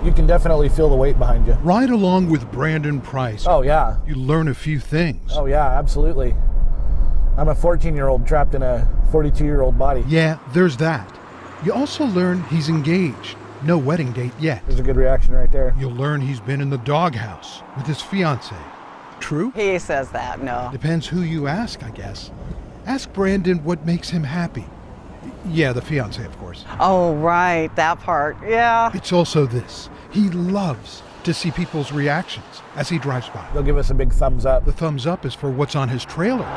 You can definitely feel the weight behind you. Ride along with Brandon Price. Oh, yeah. You learn a few things. Oh, yeah, absolutely. I'm a 14-year-old trapped in a 42-year-old body. Yeah, there's that. You also learn he's engaged. No wedding date yet. There's a good reaction right there. You'll learn he's been in the doghouse with his fiancée. True? He says that, no. Depends who you ask, I guess. Ask Brandon what makes him happy. Yeah, the fiancé, of course. Oh, right, that part, yeah. It's also this. He loves to see people's reactions as he drives by. They'll give us a big thumbs up. The thumbs up is for what's on his trailer.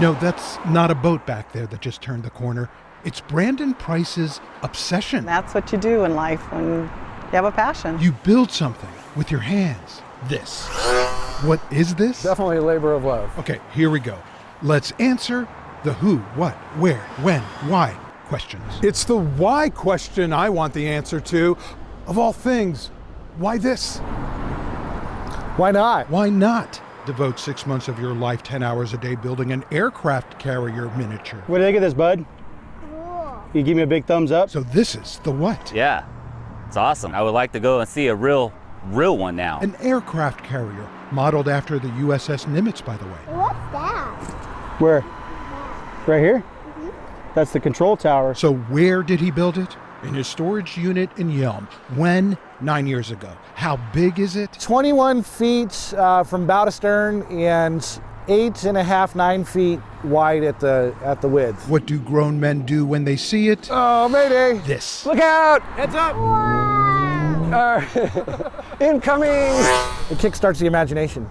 No, that's not a boat back there that just turned the corner. It's Brandon Price's obsession. That's what you do in life when you have a passion. You build something with your hands. This. What is this? Definitely a labor of love. Okay, here we go. Let's answer the who, what, where, when, why questions. It's the why question I want the answer to. Of all things, why this? Why not? Why not devote 6 months of your life, 10 hours a day building an aircraft carrier miniature? What do you think of this, bud? You give me a big thumbs up? So this is the what? Yeah, it's awesome. I would like to go and see a real one now. An aircraft carrier modeled after the USS Nimitz, by the way. What's that? Where? Right here? That's the control tower. So where did he build it? In his storage unit in Yelm. When? 9 years ago. How big is it? 21 feet from bow to stern and 8.5, 9 feet wide at the width. What do grown men do when they see it? Oh, mayday! This. Look out! Heads up! Incoming! It kickstarts the imagination.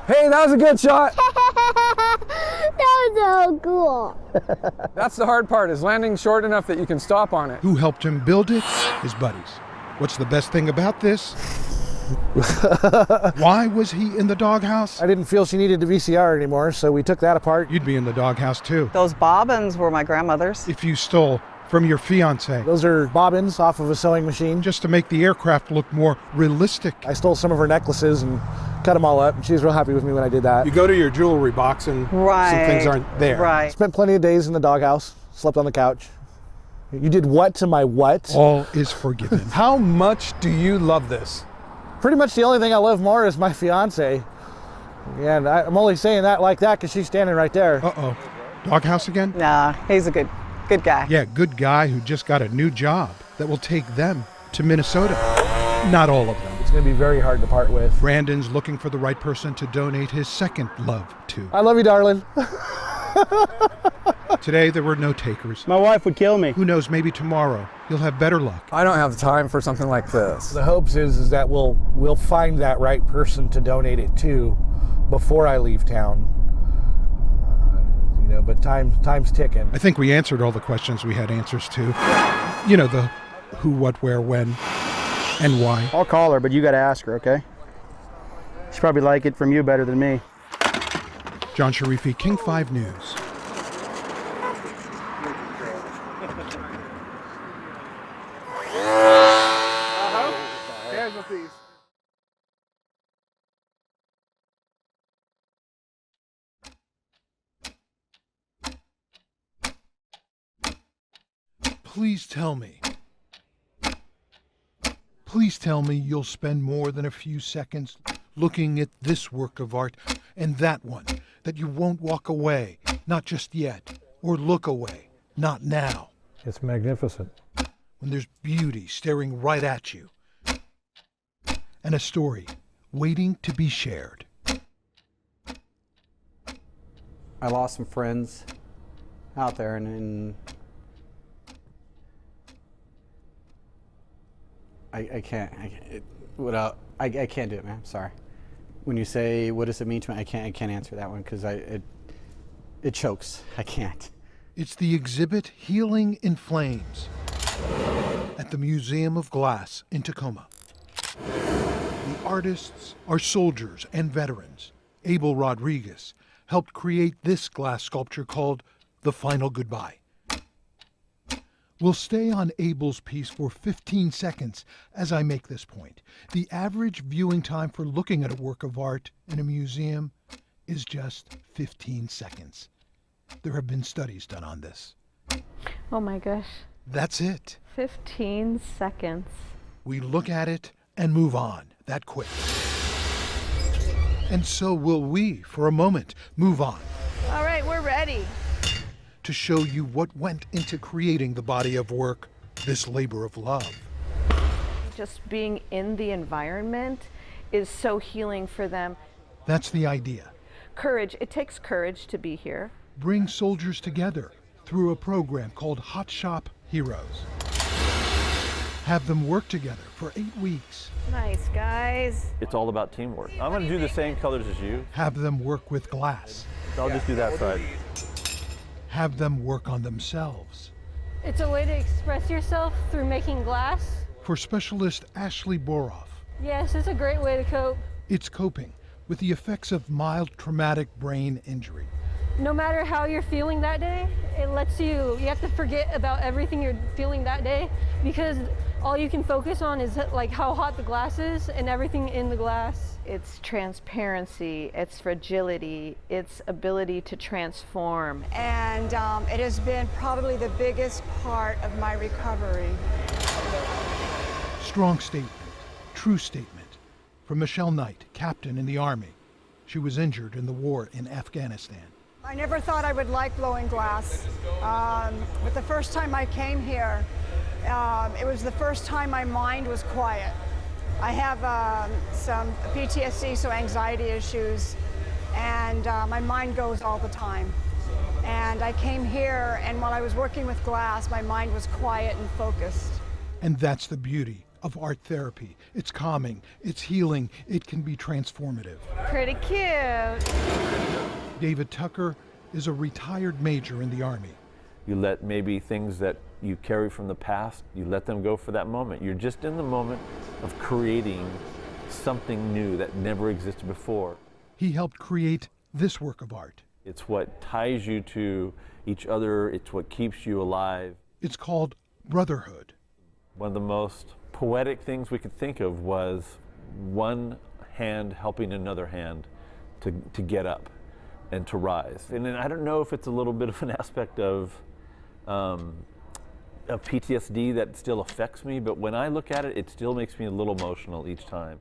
Hey, that was a good shot! That was so cool. That's the hard part, is landing short enough that you can stop on it. Who helped him build it? His buddies. What's the best thing about this? Why was he in the doghouse? I didn't feel she needed a VCR anymore, so we took that apart. You'd be in the doghouse too. Those bobbins were my grandmother's. If you stole from your fiancée. Those are bobbins off of a sewing machine. Just to make the aircraft look more realistic. I stole some of her necklaces and cut them all up, and she was real happy with me when I did that. You go to your jewelry box and some things aren't there. Right. Spent plenty of days in the doghouse, slept on the couch. You did what to my what? All is forgiven. How much do you love this? Pretty much the only thing I love more is my fiance. And I'm only saying that like that because she's standing right there. Uh-oh. Doghouse again? Nah, he's a good guy. Yeah, good guy who just got a new job that will take them to Minnesota. Not all of them. It's going to be very hard to part with. Brandon's looking for the right person to donate his second love to. I love you, darling. Today, there were no takers. My wife would kill me. Who knows, maybe tomorrow you'll have better luck. I don't have the time for something like this. The hopes is that we'll find that right person to donate it to before I leave town. But time's ticking. I think we answered all the questions we had answers to. You know, the who, what, where, when, and why. I'll call her, but you gotta ask her, okay? She'd probably like it from you better than me. John Sharify, King 5 News. Please tell me you'll spend more than a few seconds looking at this work of art and that one, that you won't walk away, not just yet, or look away, not now. It's magnificent. When there's beauty staring right at you, and a story waiting to be shared. I lost some friends out there, and I can't do it, man. I'm sorry. When you say, what does it mean to me? I can't answer that one because it chokes. I can't. It's the exhibit Healing in Flames at the Museum of Glass in Tacoma. The artists are soldiers and veterans. Abel Rodriguez helped create this glass sculpture called The Final Goodbye. We'll stay on Abel's piece for 15 seconds as I make this point. The average viewing time for looking at a work of art in a museum is just 15 seconds. There have been studies done on this. Oh my gosh. That's it. 15 seconds. We look at it and move on that quick. And so will we, for a moment, move on All right, we're ready. to show you what went into creating the body of work, this labor of love. Just being in the environment is so healing for them. That's the idea. Courage, it takes courage to be here. Bring soldiers together through a program called Hot Shop Heroes. Have them work together for 8 weeks. Nice, guys. It's all about teamwork. I'm going to do the same colors as you. Have them work with glass. I'll just do that side. Have them work on themselves. It's a way to express yourself through making glass. For specialist Ashley Boroff, Yes, it's a great way to cope. it's coping with the effects of mild traumatic brain injury. No matter how you're feeling that day, it lets you have to forget about everything you're feeling that day, because all you can focus on is like how hot the glass is and everything in the glass. It's transparency, it's fragility, it's ability to transform. And it has been probably the biggest part of my recovery. Strong statement, true statement from Michelle Knight, captain in the Army. She was injured in the war in Afghanistan. I never thought I would like blowing glass, but the first time I came here, it was the first time my mind was quiet. I have some PTSD, so anxiety issues, and my mind goes all the time. And I came here, and while I was working with glass, my mind was quiet and focused. And that's the beauty of art therapy. It's calming, it's healing, it can be transformative. Pretty cute. David Tucker is a retired major in the Army. You let maybe things that you carry from the past, you let them go for that moment. You're just in the moment of creating something new that never existed before. He helped create this work of art. It's what ties you to each other. It's what keeps you alive. It's called brotherhood. One of the most poetic things we could think of was one hand helping another hand to get up and to rise. And then I don't know if it's a little bit of an aspect of PTSD that still affects me, but when I look at it, it still makes me a little emotional each time.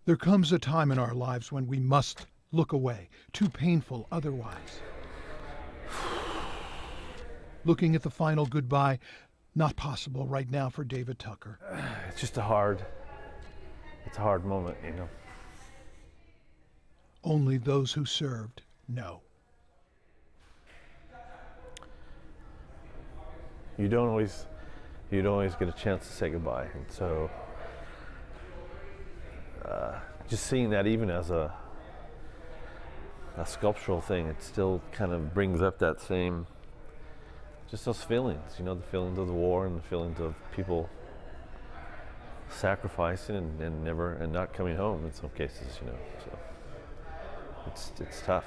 There comes a time in our lives when we must look away, too painful otherwise. Looking at the final goodbye, not possible right now for David Tucker. It's just a hard moment, you know. Only those who served know. You don't always get a chance to say goodbye, and so just seeing that even as a sculptural thing, it still kind of brings up that same, just those feelings, you know, the feelings of the war and the feelings of people sacrificing and not coming home in some cases, you know. So it's tough.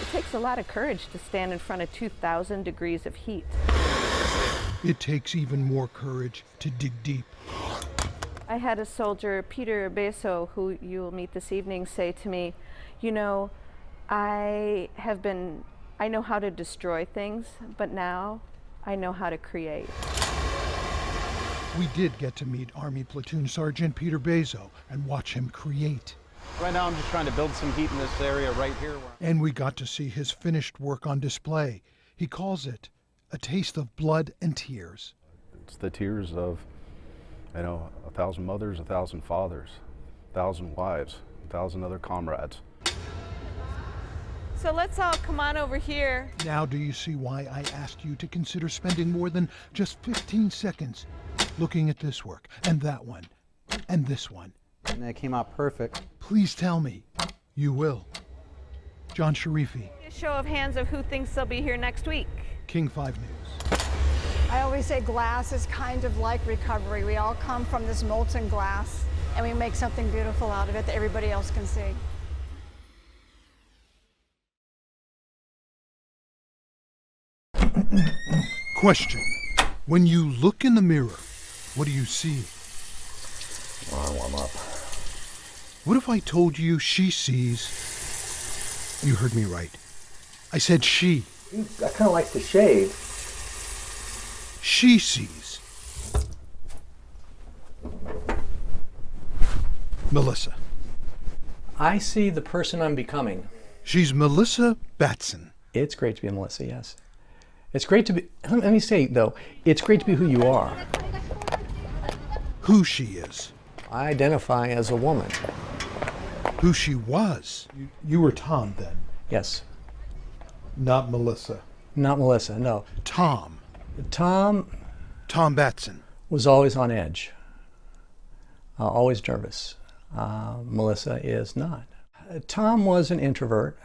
It takes a lot of courage to stand in front of 2,000 degrees of heat. It takes even more courage to dig deep. I had a soldier, Peter Beso, who you will meet this evening, say to me, you know, I know how to destroy things, but now I know how to create. We did get to meet Army Platoon Sergeant Peter Bezo and watch him create. Right now I'm just trying to build some heat in this area right here. And we got to see his finished work on display. He calls it a taste of blood and tears. It's the tears of, 1,000 mothers, 1,000 fathers, 1,000 wives, 1,000 other comrades. So let's all come on over here. Now do you see why I asked you to consider spending more than just 15 seconds looking at this work, and that one, and this one? And it came out perfect. Please tell me you will. John Sharify. A show of hands of who thinks they'll be here next week. King 5 News. I always say glass is kind of like recovery. We all come from this molten glass, and we make something beautiful out of it that everybody else can see. Question. When you look in the mirror, what do you see? I'll warm up. What if I told you she sees... You heard me right. I said she I kind of like to shave. She sees Melissa. I see the person I'm becoming. She's Melissa Batson. It's great to be a Melissa, yes. It's great to be, let me say though, it's great to be who you are. Who she is. I identify as a woman. Who she was. You were Tom then? Yes. Not Melissa? Not Melissa, no. Tom. Tom Batson. Was always on edge. Always nervous. Melissa is not. Tom was an introvert.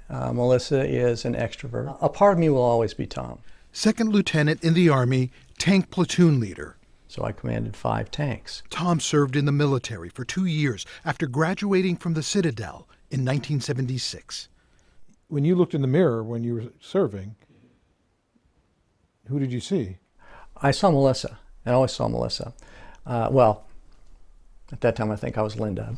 Melissa is an extrovert. A part of me will always be Tom. Second lieutenant in the Army, tank platoon leader. So I commanded 5 tanks. Tom served in the military for 2 years after graduating from the Citadel in 1976. When you looked in the mirror when you were serving, who did you see? I saw Melissa. I always saw Melissa. Well, at that time I think I was Linda.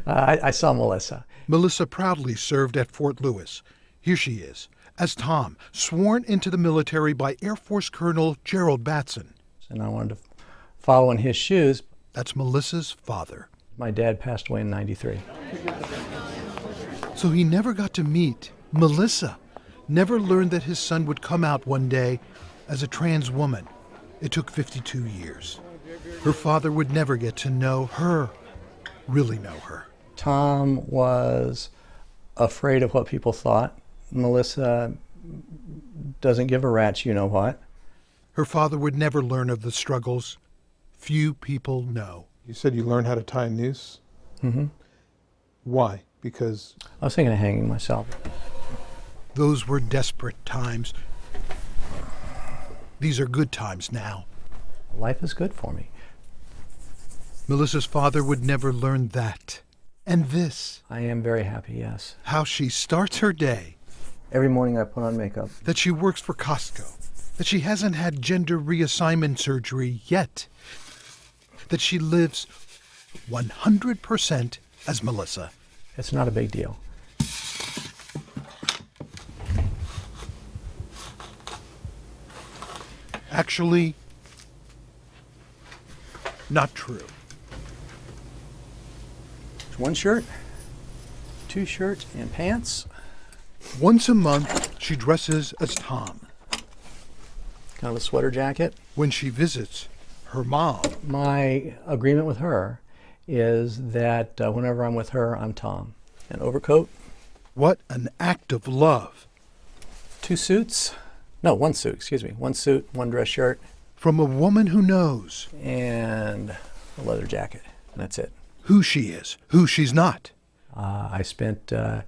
I saw Melissa. Melissa proudly served at Fort Lewis. Here she is, as Tom, sworn into the military by Air Force Colonel Gerald Batson. And I wanted to follow in his shoes. That's Melissa's father. My dad passed away in '93. So he never got to meet Melissa, never learned that his son would come out one day as a trans woman. It took 52 years. Her father would never get to know her, really know her. Tom was afraid of what people thought. Melissa doesn't give a rat's you know what. Her father would never learn of the struggles few people know. You said you learned how to tie a noose? Mm-hmm. Why? Because... I was thinking of hanging myself. Those were desperate times. These are good times now. Life is good for me. Melissa's father would never learn that. And this. I am very happy, yes. How she starts her day. Every morning I put on makeup. That she works for Costco. That she hasn't had gender reassignment surgery yet. That she lives 100% as Melissa. It's not a big deal. Actually, not true. It's 1 shirt, 2 shirts, and pants. Once a month, she dresses as Tom. Kind of a sweater jacket. When she visits her mom. My agreement with her is that whenever I'm with her, I'm Tom. An overcoat. What an act of love. 2 suits. No, 1 suit, excuse me. 1 suit, 1 dress shirt. From a woman who knows. And a leather jacket. And that's it. Who she is, who she's not. I spent, the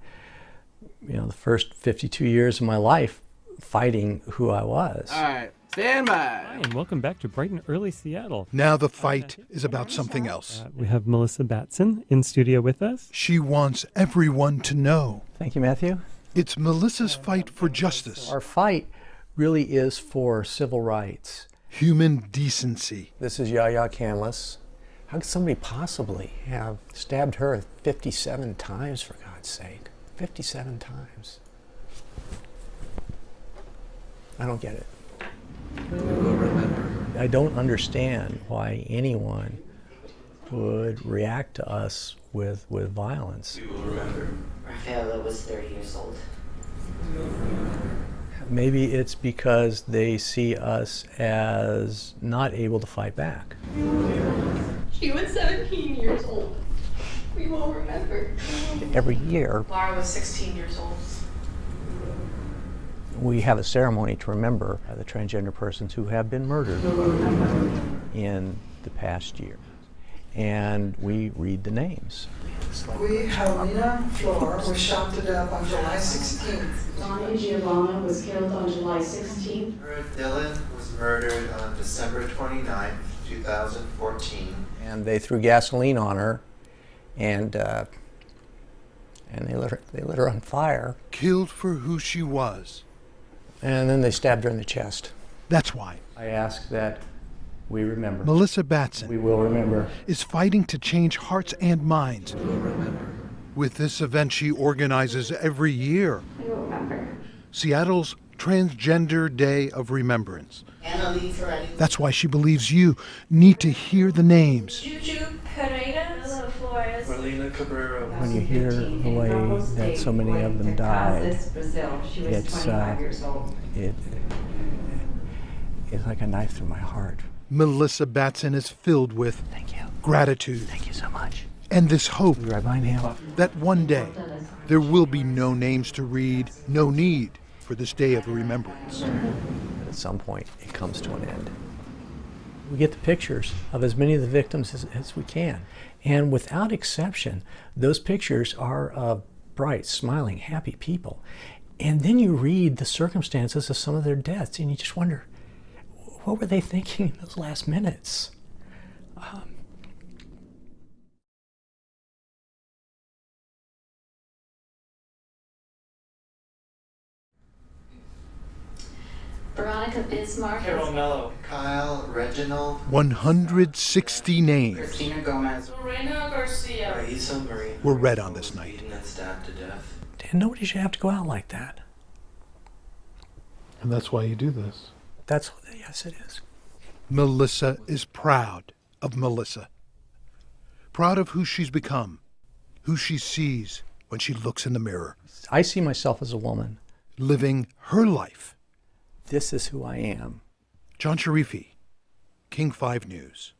first 52 years of my life fighting who I was. All right, stand by. Hi, and welcome back to Bright and Early Seattle. Now the fight is about something else. We have Melissa Batson in studio with us. She wants everyone to know. Thank you, Matthew. It's Melissa's fight for justice. Our fight really is for civil rights. Human decency. This is Yahya Canlis. How could somebody possibly have stabbed her 57 times, for God's sake? 57 times. I don't get it. I don't understand why anyone would react to us with violence. Rafaela was 30 years old. Maybe it's because they see us as not able to fight back. She was 17 years old. We won't remember. Every year, Laura was 16 years old. we have a ceremony to remember the transgender persons who have been murdered in the past year. And we read the names. We, Helena Flor, was shot to death on July 16th. Donnie Giovanna was killed on July 16th. Dylan was murdered on December 29th, 2014. And they threw gasoline on her, and they lit her on fire. Killed for who she was. And then they stabbed her in the chest. That's why. I ask that we remember. Melissa Batson. We will remember. Is fighting to change hearts and minds. We will remember. With this event she organizes every year. We will remember. Seattle's Transgender Day of Remembrance. Annalise already. That's why she believes you need to hear the names. Juju Pereira, Flores, Marlena Cabrera. When you hear the way that so many of them died, it's like a knife through my heart. Melissa Batson is filled with gratitude. Thank you so much. And this hope Right by now. that one day there will be no names to read, no need for this day of remembrance. At some point, it comes to an end. We get the pictures of as many of the victims as we can. And without exception, those pictures are of bright, smiling, happy people. And then you read the circumstances of some of their deaths, and you just wonder, what were they thinking in those last minutes? Veronica Bismarck. Carol Mello. Kyle Reginald. 160 names Christina Gomez. Lorena Garcia. Raisa Marie. were read on this night. Beaten and stabbed to death. And nobody should have to go out like that. And that's why you do this. Yes, it is. Melissa is proud of Melissa. Proud of who she's become, who she sees when she looks in the mirror. I see myself as a woman. Living her life. This is who I am. John Sharify, King 5 News.